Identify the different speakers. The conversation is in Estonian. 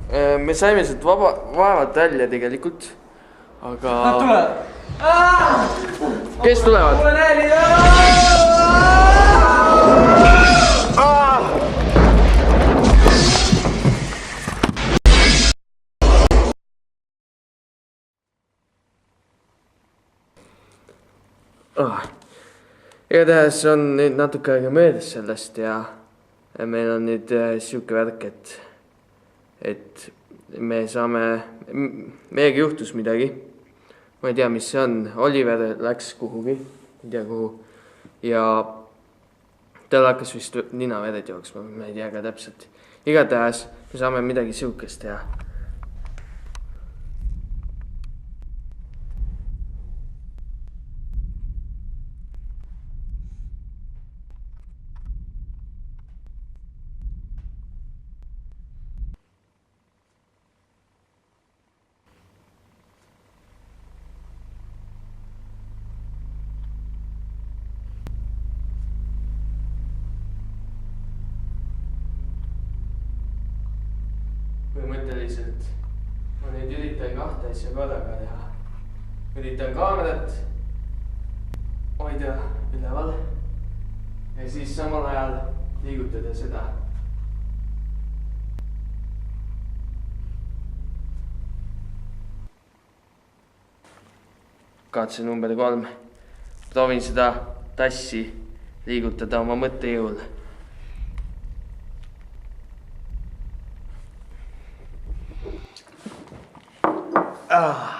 Speaker 1: Me saime sealt vaevalt välja tegelikult, aga...
Speaker 2: Nad tulevad!
Speaker 1: Kes tulevad?
Speaker 2: Mulle näelid!
Speaker 1: Igatahes on nüüd natuke aega möödas sellest ja meil on nüüd siuke värk, et me saame, meiega juhtus midagi. Ma ei tea, mis see on. Oliver läks kuhugi, ei tea kuhu. Ja tal hakkas vist ninavered jooksma, ma ei tea ka täpselt. Igatahes me saame midagi siukest teha. Põhimõtteliselt ma nüüd üritan kahte asja korraga teha. Üritan kaamerat hoida üleval ja siis samal ajal liigutada seda. Katse number 3. Proovin seda tassi liigutada oma mõttejõul. Ah.